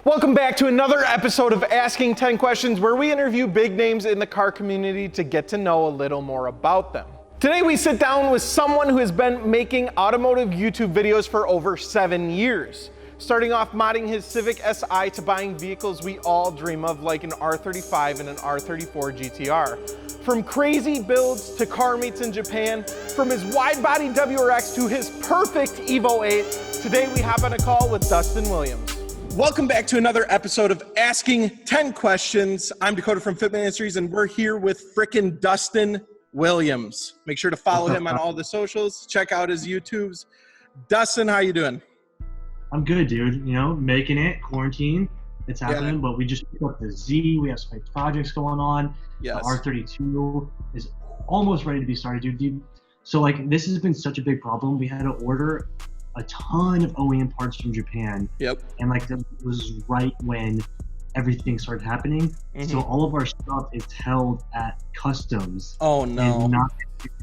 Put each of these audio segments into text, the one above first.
Welcome back to another episode of Asking 10 Questions, where we interview big names in the car community to get to know a little more about them. Today we sit down with someone who has been making automotive YouTube videos for over 7 years. Starting off modding his Civic Si to buying vehicles we all dream of, like an R35 and an R34 GTR. From crazy builds to car meets in Japan, from his wide-body WRX to his perfect Evo 8, today we hop on a call with Dustin Williams. Welcome back to another episode of Asking 10 Questions. I'm Dakota from Fitment Industries, and we're here with frickin' Dustin Williams. Make sure to follow him on all the socials. Check out his YouTubes. Dustin, how you doing? I'm good, dude. You know, making it, quarantine. It's happening, but we just picked up the Z. We have some projects going on. Yes. The R32 is almost ready to be started, dude. So, like, this has been such a big problem. We had to order a ton of OEM parts from Japan. Yep. And, like, that was right when everything started happening. Mm-hmm. So all of our stuff is held at customs. Oh, no. And not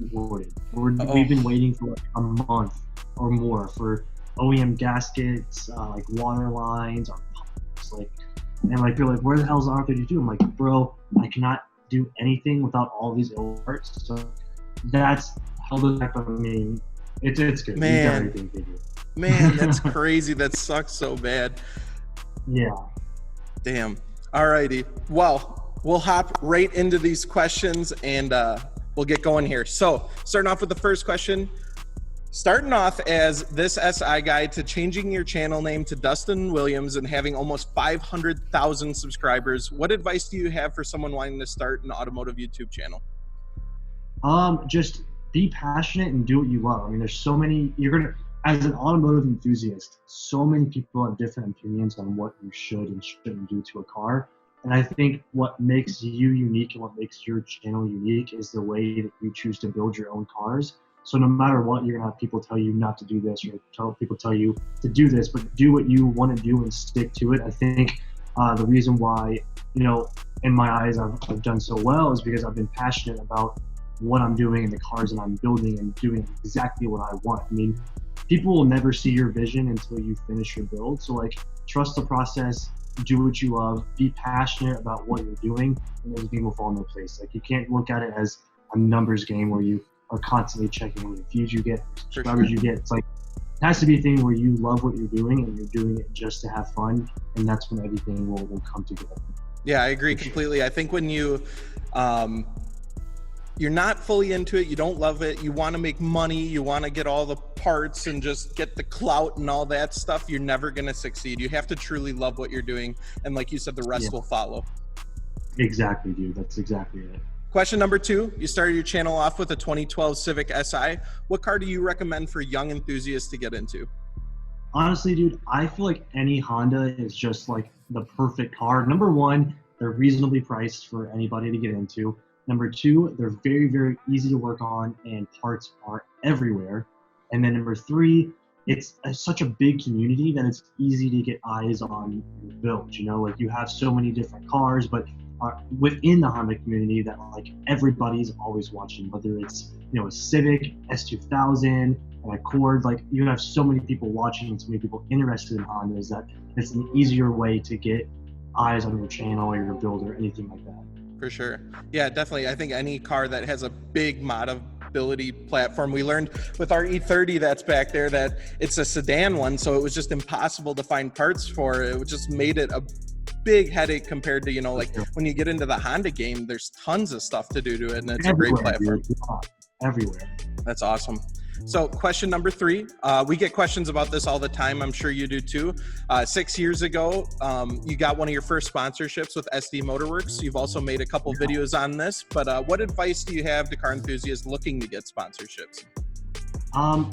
imported. We've been waiting for like a month or more for OEM gaskets, like water lines, or pumps, like, and like you're like, where the hell is the R32? I'm like, bro, I cannot do anything without all these parts. So that's held us back. I mean, it's good. Man, that's crazy. That sucks so bad. Yeah. Damn. Alrighty. Well, we'll hop right into these questions and we'll get going here. So, starting off with the first question. Starting off as this SI guy to changing your channel name to Dustin Williams and having almost 500,000 subscribers, what advice do you have for someone wanting to start an automotive YouTube channel? Just be passionate and do what you love. I mean, there's so many, as an automotive enthusiast, so many people have different opinions on what you should and shouldn't do to a car. And I think what makes you unique and what makes your channel unique is the way that you choose to build your own cars. So no matter what, you're gonna have people tell you not to do this, or people tell you to do this, but do what you want to do and stick to it. I think the reason why, you know, in my eyes, I've done so well is because I've been passionate about what I'm doing and the cars that I'm building and doing exactly what I want. I mean, people will never see your vision until you finish your build. So like, trust the process, do what you love, be passionate about what you're doing, and everything will fall into place. Like, you can't look at it as a numbers game where you are constantly checking how many views you get, subscribers you get. It's like, it has to be a thing where you love what you're doing and you're doing it just to have fun, and that's when everything will come together. Yeah, I agree completely. I think when you're not fully into it, you don't love it, you want to make money, you want to get all the parts and just get the clout and all that stuff, you're never going to succeed. You have to truly love what you're doing, and like you said, the rest will follow. Exactly, dude. That's exactly it. Question number 2, you started your channel off with a 2012 Civic Si. What car do you recommend for young enthusiasts to get into? Honestly, dude, I feel like any Honda is just like the perfect car. Number 1, they're reasonably priced for anybody to get into. Number 2, they're very, very easy to work on and parts are everywhere. And then number 3, it's such a big community that it's easy to get eyes on your build. You know, like, you have so many different cars, but within the Honda community that like everybody's always watching, whether it's, you know, a Civic, S2000, an Accord. Like, you have so many people watching and so many people interested in Hondas that it's an easier way to get eyes on your channel or your build or anything like that. For sure. Yeah, definitely. I think any car that has a big Modelbility platform, we learned with our E30 that's back there that it's a sedan one, so it was just impossible to find parts for. It just made it a big headache compared to, you know, like when you get into the Honda game, there's tons of stuff to do to it, and it's everywhere, a great platform. Everywhere. That's awesome. So question number 3, we get questions about this all the time. I'm sure you do too. 6 years ago, you got one of your first sponsorships with SD Motorworks. You've also made a couple videos on this, but what advice do you have to car enthusiasts looking to get sponsorships?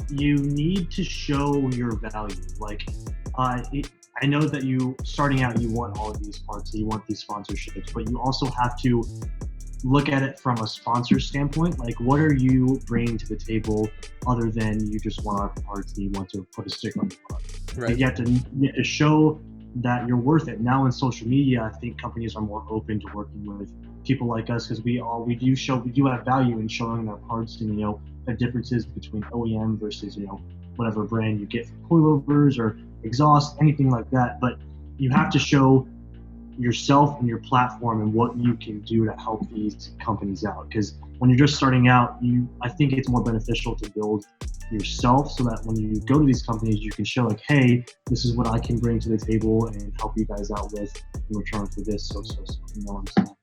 You need to show your value. Like, I know that starting out, you want all of these parts, you want these sponsorships, but you also have to look at it from a sponsor standpoint. Like, what are you bringing to the table other than you just want our parts and you want to put a sticker on the car? Right. You have to show that you're worth it. Now in social media, I think companies are more open to working with people like us because we do have value in showing our parts and, you know, the differences between OEM versus, you know, whatever brand you get for coilovers or exhaust, anything like that. But you have to show yourself and your platform and what you can do to help these companies out. Because when you're just starting out, I think it's more beneficial to build yourself so that when you go to these companies, you can show like, hey, this is what I can bring to the table and help you guys out with in return for this. So, you know what I'm saying?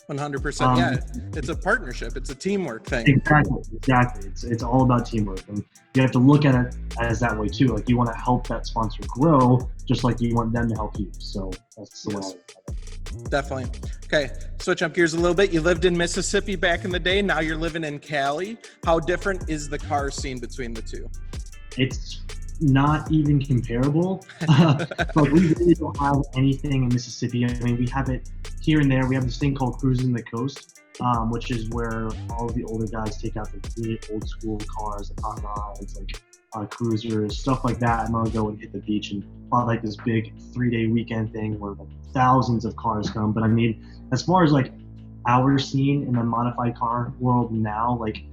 100%. Yeah, it's a partnership. It's a teamwork thing. Exactly. It's all about teamwork, and you have to look at it as that way too. Like you want to help that sponsor grow, just like you want them to help you. So that's the way. Definitely. Okay, switch up gears a little bit. You lived in Mississippi back in the day. Now you're living in Cali. How different is the car scene between the two? It's not even comparable. But we really don't have anything in Mississippi. I mean, we have it here and there. We have this thing called Cruising the Coast, which is where all of the older guys take out the really old school cars, like hot rods, like cruisers, stuff like that. I'm gonna go and hit the beach and probably like this big 3-day weekend thing where like thousands of cars come. But I mean, as far as like our scene in the modified car world now, like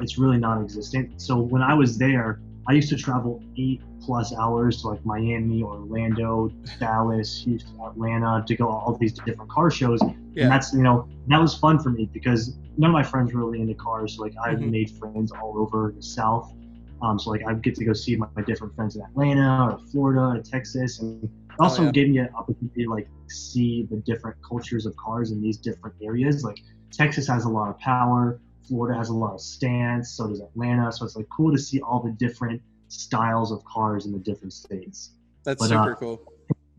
it's really non-existent. So when I was there, I used to travel 8+ hours to like Miami, Orlando, Dallas, Houston, Atlanta to go all these different car shows. Yeah. And that's, that was fun for me because none of my friends were really into cars. So like I've made friends all over the South. So like I get to go see my different friends in Atlanta or Florida or Texas, and also gave me an opportunity to like see the different cultures of cars in these different areas. Like Texas has a lot of power. Florida has a lot of stance, so does Atlanta. So it's like cool to see all the different styles of cars in the different states. That's super cool.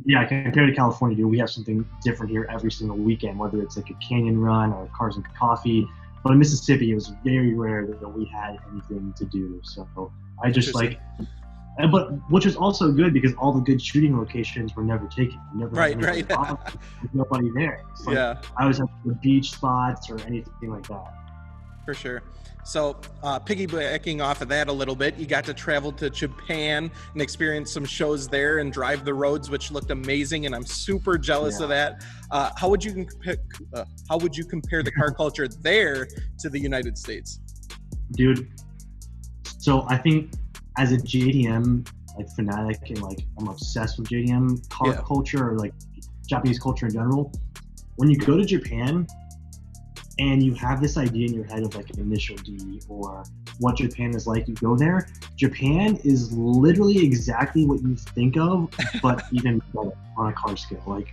Yeah, compared to California, dude, we have something different here every single weekend, whether it's like a canyon run or cars and coffee. But in Mississippi, it was very rare that we had anything to do. So I just but which is also good because all the good shooting locations were never taken. Right. There's nobody there. So I always have the beach spots or anything like that. For sure. So piggybacking off of that a little bit, you got to travel to Japan and experience some shows there and drive the roads, which looked amazing, and I'm super jealous of that. How would you compare the car culture there to the United States? Dude, so I think as a JDM like fanatic and like I'm obsessed with JDM car culture or like Japanese culture in general, when you go to Japan and you have this idea in your head of like an initial D or what Japan is like, you go there, Japan is literally exactly what you think of, but even better on a car scale. Like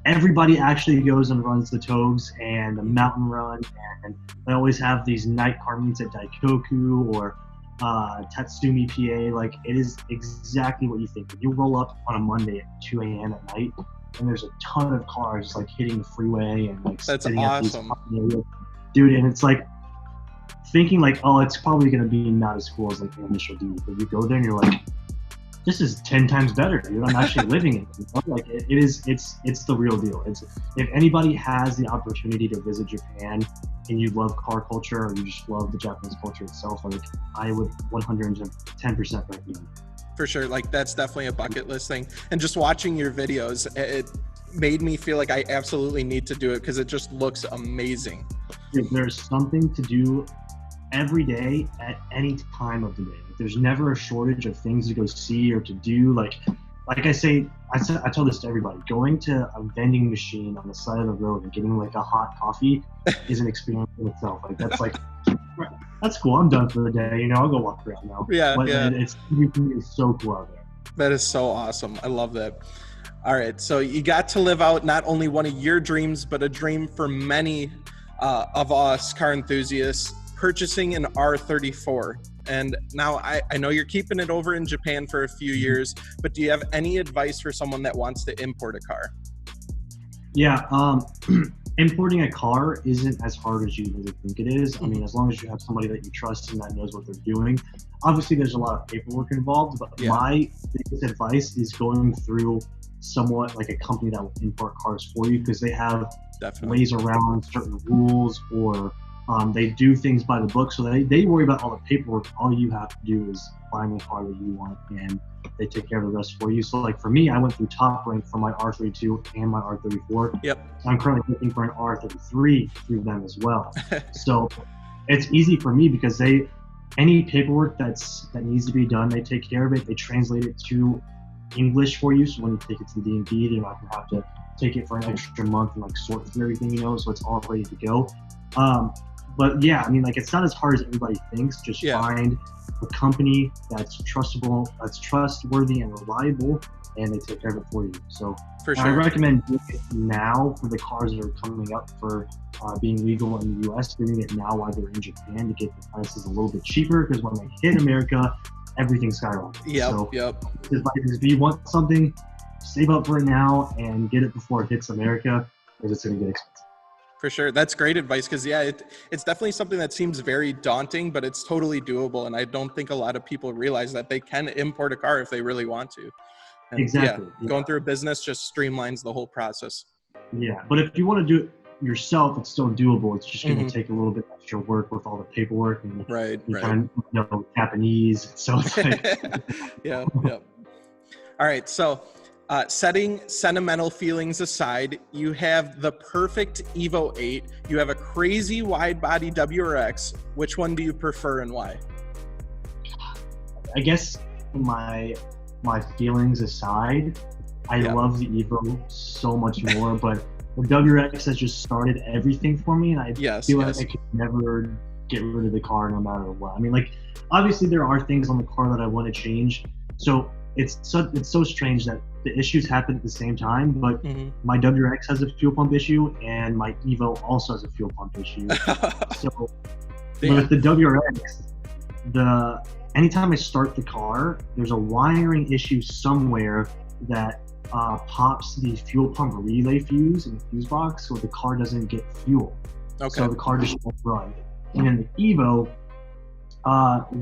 everybody actually goes and runs the Togs and the mountain run, and they always have these night car meets at Daikoku or Tatsumi, PA. Like it is exactly what you think. You roll up on a Monday at 2 a.m. at night, and there's a ton of cars like hitting the freeway and like that's awesome, dude. And it's like thinking like, oh, it's probably gonna be not as cool as like the initial D, but you go there and you're like, this is 10 times better, dude. I'm actually living it. Like it's the real deal. It's if anybody has the opportunity to visit Japan and you love car culture or you just love the Japanese culture itself, like I would 110% recommend. For sure, like that's definitely a bucket list thing. And just watching your videos, it made me feel like I absolutely need to do it because it just looks amazing. There's something to do every day at any time of the day. Like, there's never a shortage of things to go see or to do. Like I say, I tell this to everybody, going to a vending machine on the side of the road and getting like a hot coffee is an experience in itself. Like that's cool. I'm done for the day. I'll go walk around now. It's so cool out there. That is so awesome. I love that. All right. So you got to live out not only one of your dreams, but a dream for many of us car enthusiasts, purchasing an R34. And now I know you're keeping it over in Japan for a few years, but do you have any advice for someone that wants to import a car? Yeah. Importing a car isn't as hard as you really think it is. I mean, as long as you have somebody that you trust and that knows what they're doing. Obviously, there's a lot of paperwork involved, but my biggest advice is going through somewhat like a company that will import cars for you, because they have ways around certain rules, or they do things by the book. So they worry about all the paperwork. All you have to do is find the car that you want, and they take care of the rest for you. So like for me, I went through Top Rank for my R32 and my R34. Yep. I'm currently looking for an R33 through them as well. So it's easy for me because any paperwork that needs to be done, they take care of it. They translate it to English for you. So when you take it to the DMV, they're not gonna have to take it for an extra month and like sort through everything, so it's all ready to go. But yeah, I mean, like, it's not as hard as everybody thinks. Just find a company that's trustable, that's trustworthy and reliable, and they take care of it for you. So for sure. I recommend doing it now for the cars that are coming up for being legal in the US, doing it now while they're in Japan to get the prices a little bit cheaper, because when they hit America, everything skyrockets. If you want something, save up for it now and get it before it hits America, because it's going to get expensive. For sure. That's great advice, because it's definitely something that seems very daunting, but it's totally doable. And I don't think a lot of people realize that they can import a car if they really want to. And exactly. Going through a business just streamlines the whole process. Yeah. But if you want to do it yourself, it's still doable. It's just going to take a little bit extra work with all the paperwork and kind of Japanese. So it's like, yeah. All right. So setting sentimental feelings aside, you have the perfect Evo 8. You have a crazy wide body WRX. Which one do you prefer and why? I guess my feelings aside, I love the Evo so much more, but the WRX has just started everything for me, and I feel like I could never get rid of the car no matter what. I mean, like, obviously there are things on the car that I want to change. So it's so strange that the issues happen at the same time, but my WRX has a fuel pump issue and my Evo also has a fuel pump issue. So with the WRX, anytime I start the car, there's a wiring issue somewhere that pops the fuel pump relay fuse in the fuse box, so the car doesn't get fuel. So the car just won't run. And in the Evo,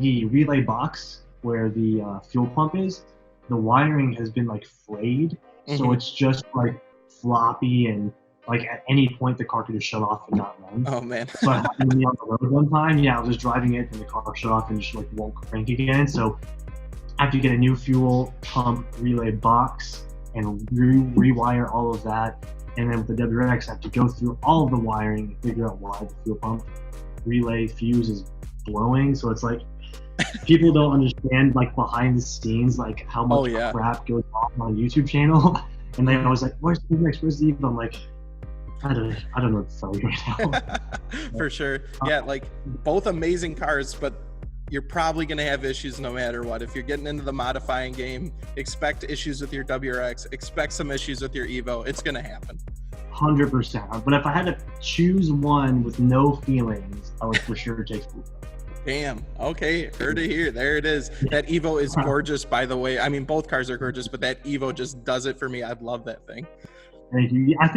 the relay box where the fuel pump is, the wiring has been like frayed, so it's just like floppy, and like at any point the car could just shut off and not run. Oh man! So it happened to me on the road one time. I was just driving it and the car shut off and just like won't crank again. So I have to get a new fuel pump relay box and rewire all of that. And then with the WRX, I have to go through all of the wiring and figure out why the fuel pump relay fuse is blowing. So it's like, people don't understand, like, behind the scenes, like how much crap goes on my YouTube channel. And they always like, where's the next? Where's the Evo? I'm like, I don't know what to tell you right now. For sure. Yeah, like, both amazing cars, but you're probably going to have issues no matter what. If you're getting into the modifying game, expect issues with your WRX, expect some issues with your Evo. It's going to happen. 100%. But if I had to choose one with no feelings, I would for sure take Evo. Damn. Okay. Heard it here. There it is. That Evo is gorgeous, by the way. I mean, both cars are gorgeous, but that Evo just does it for me. I love that thing. Thank you. I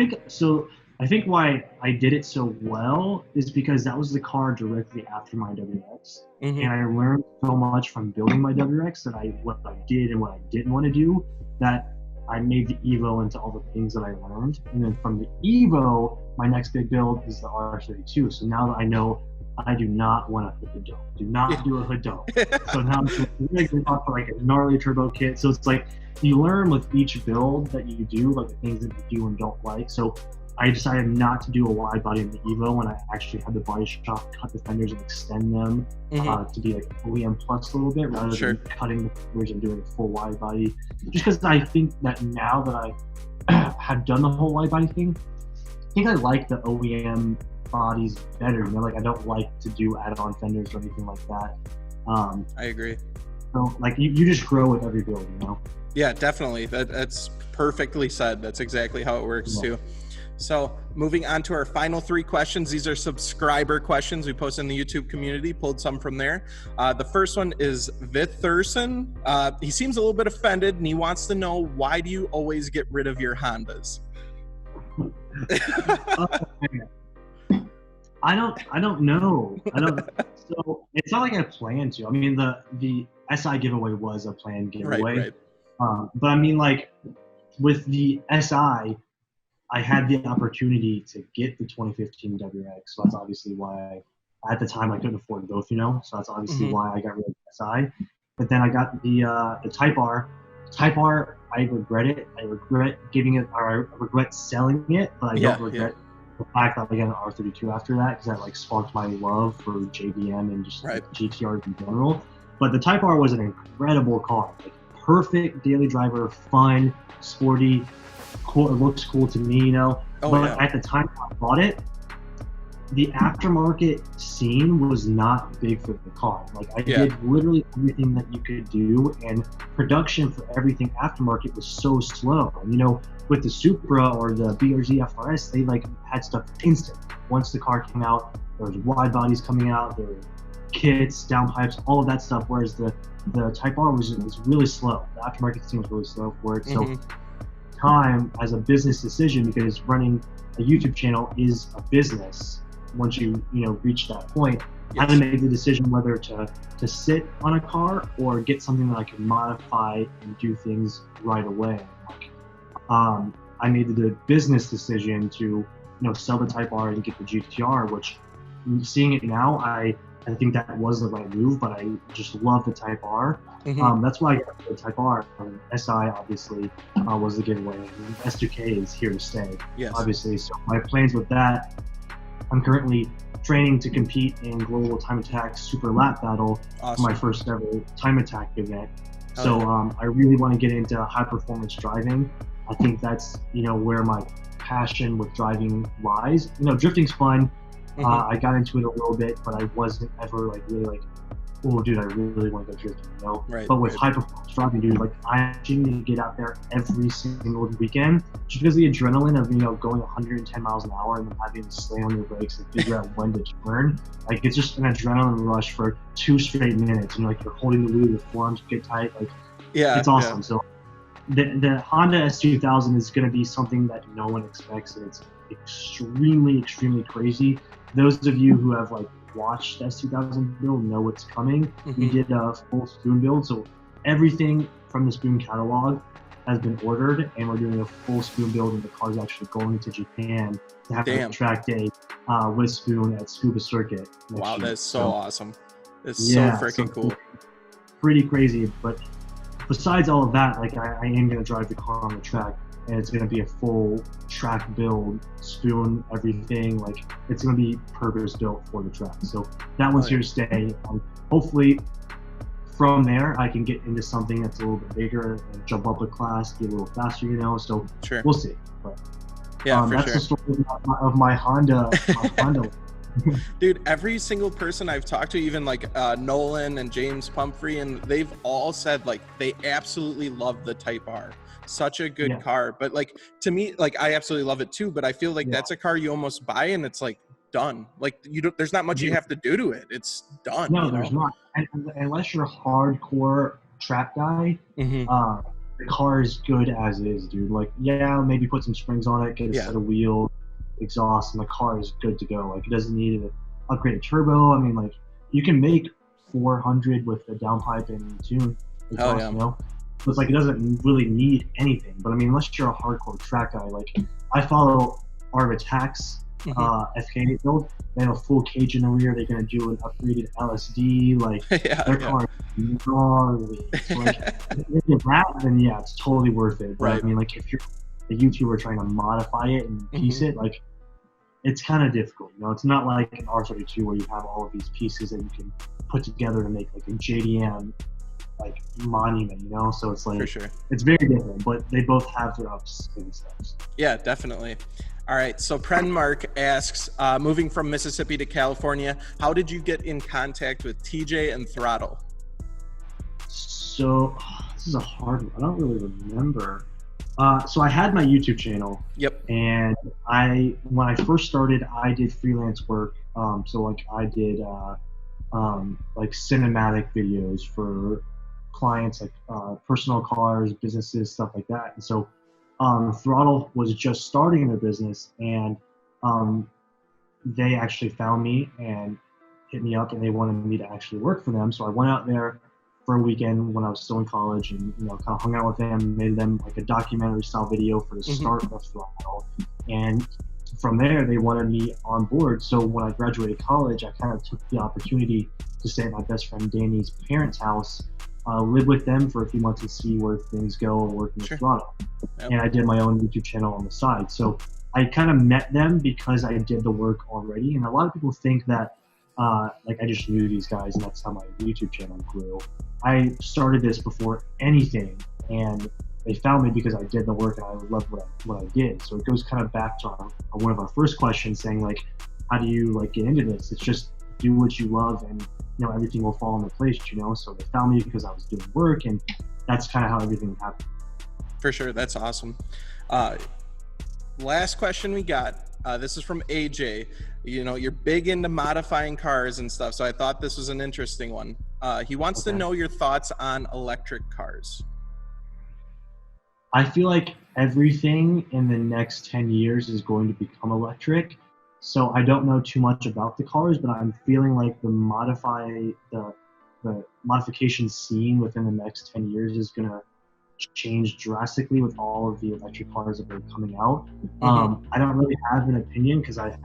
think why I did it so well is because that was the car directly after my WRX. And I learned so much from building my WRX what I did and what I didn't want to do, that I made the Evo into all the things that I learned. And then from the Evo, my next big build is the R32. So now that I know I do not want a hood dome. Do not do a hood dome. So now I'm going for like a gnarly turbo kit. So it's like, you learn with each build that you do, like the things that you do and don't like. So I decided not to do a wide body in the Evo, and I actually had the body shop cut the fenders and extend them to be like OEM plus a little bit, rather than cutting the fenders and doing a full wide body. Just because I think that now that I have done the whole wide body thing, I think I like the OEM bodies better. Like, I don't like to do add-on fenders or anything like that. I agree. So like, you just grow with every build, Yeah, definitely. That's perfectly said. That's exactly how it works too. So moving on to our final 3 questions. These are subscriber questions we post in the YouTube community, pulled some from there. The first one is Vith Thurston. He seems a little bit offended, and he wants to know, why do you always get rid of your Hondas? I don't know. So it's not like I plan to. I mean, the SI giveaway was a planned giveaway. Right. But I mean, like, with the SI, I had the opportunity to get the 2015 WRX. So that's obviously why at the time I couldn't afford both, So that's obviously why I got rid of the SI. But then I got the Type R. Type R, I regret it. I regret giving it, or I regret selling it, but I don't regret the fact that I got an R32 after that, because that like sparked my love for JDM and just like GTRs in general. But the Type R was an incredible car, like perfect daily driver, fun, sporty, cool. It looks cool to me, you know. But at the time I bought it, the aftermarket scene was not big for the car. Like I did literally everything that you could do, and production for everything aftermarket was so slow. And, you know, with the Supra or the BRZ FRS, they like had stuff instant. Once the car came out, there was wide bodies coming out, there were kits, downpipes, all of that stuff. Whereas the Type R was really slow. The aftermarket scene was really slow for it. So time as a business decision, because running a YouTube channel is a business. Once you reach that point, I had to make the decision whether to sit on a car or get something that I could modify and do things right away. I made the business decision to sell the Type R and get the GTR, which, seeing it now, I think that was the right move, but I just love the Type R. That's why I got the Type R. SI obviously was the giveaway. And S2K is here to stay, obviously. So my plans with that, I'm currently training to compete in Global Time Attack Super Lap Battle, my first ever Time Attack event. So I really want to get into high performance driving. I think that's where my passion with driving lies. Drifting's fun. I got into it a little bit, but I wasn't ever really oh dude, I really want to go drifting, But with high performance driving, dude, I actually get out there every single weekend just because the adrenaline of going 110 miles an hour and then having to slam on your brakes and figure out when to turn. It's just an adrenaline rush for 2 straight minutes, and you're holding the wheel, your forearms get tight. It's awesome. So the Honda S2000 is going to be something that no one expects, and it's extremely crazy. Those of you who have watched S2000 build know what's coming. We did a full spoon build, so everything from the spoon catalog has been ordered, and we're doing a full spoon build, and the car's actually going to Japan to have a track day with spoon at Scuba Circuit. Wow, that's so awesome. It's so freaking cool. Pretty crazy, but besides all of that, I am going to drive the car on the track, and it's going to be a full track build, spoon, everything. It's going to be purpose built for the track. So that one's here to stay. Hopefully from there, I can get into something that's a little bit bigger and jump up a class, get a little faster, So we'll see. But that's the story of my Honda. Dude, every single person I've talked to, even Nolan and James Pumphrey, and they've all said they absolutely love the Type R. Such a good car. But to me, I absolutely love it too, but I feel that's a car you almost buy and it's done. There's not much you have to do to it. It's done. No, there's not. And unless you're a hardcore track guy, the car is good as is, dude. Maybe put some springs on it, get a set of wheels, exhaust, and the car is good to go. It doesn't need an upgraded turbo. I mean, you can make 400 with the downpipe and tune exhaust, So it's it doesn't really need anything. But I mean, unless you're a hardcore track guy, I follow Arv Attack's FK build. They have a full cage in the rear. They're gonna do an upgraded LSD. Their car is gnarly. So if you that, then it's totally worth it. But I mean, if you're a YouTuber trying to modify it and piece it, it's kind of difficult. It's not like an R32 where you have all of these pieces that you can put together to make a JDM monument, So it's for sure. It's very different, but they both have their ups and downs. Yeah, definitely. All right, so Prenmark asks, moving from Mississippi to California, how did you get in contact with TJ and Throttle? So this is a hard one. I don't really remember. So I had my YouTube channel. Yep. And when I first started, I did freelance work. So I did cinematic videos for clients, personal cars, businesses, stuff like that. And so Throttle was just starting their business, and they actually found me and hit me up, and they wanted me to actually work for them. So I went out there for a weekend when I was still in college, and kind of hung out with them, made them a documentary style video for the start of Throttle. And from there, they wanted me on board. So when I graduated college, I kind of took the opportunity to stay at my best friend Danny's parents' house, live with them for a few months and see where things go working with Throttle. And I did my own YouTube channel on the side. So I kind of met them because I did the work already. And a lot of people think that like I just knew these guys, and that's how my YouTube channel grew. I started this before anything, and they found me because I did the work and I loved what I did. So it goes kind of back to one of our first questions, saying like, how do you like get into this? It's just do what you love, and everything will fall into place. So they found me because I was doing work, and that's kind of how everything happened. For sure, that's awesome. Last question we got. This is from AJ. You're big into modifying cars and stuff, so I thought this was an interesting one. He wants to know your thoughts on electric cars. I feel like everything in the next 10 years is going to become electric. So I don't know too much about the cars, but I'm feeling like the modification scene within the next 10 years is going to change drastically with all of the electric cars that are coming out. I don't really have an opinion because I've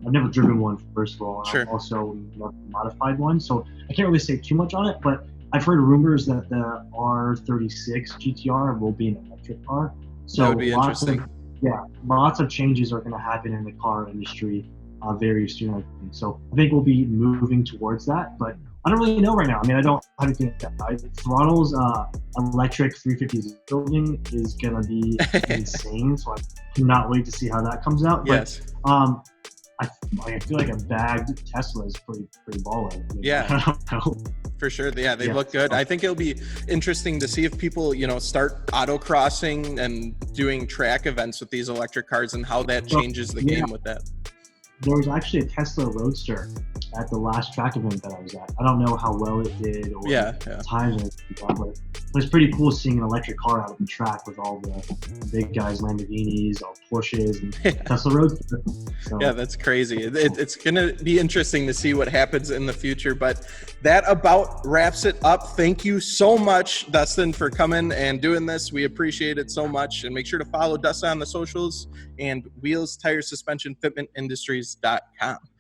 never driven one, first of all, and Sure. I've also never modified one, so I can't really say too much on it, but I've heard rumors that the R36 GTR will be an electric car. So That would be interesting. Lots of changes are going to happen in the car industry very soon, I think. So I think we'll be moving towards that, but I don't really know right now. I mean, I don't have anything like that. Throttle's electric 350 building is going to be insane, so I cannot wait to see how that comes out. Yes. But I feel like a bagged Tesla is pretty baller. I mean, Yeah. I don't know. For sure. Yeah, they look good. I think it'll be interesting to see if people, start autocrossing and doing track events with these electric cars and how that changes the game with that. There was actually a Tesla Roadster at the last track event that I was at. I don't know how well it did or times or anything, but it was pretty cool seeing an electric car out on the track with all the big guys, Lamborghinis, all Porsches, and Tesla Roadster. So, yeah, that's crazy. It's going to be interesting to see what happens in the future, but that about wraps it up. Thank you so much, Dustin, for coming and doing this. We appreciate it so much, and make sure to follow Dustin on the socials and Wheels, Tires, Suspension, Fitment Industries.com.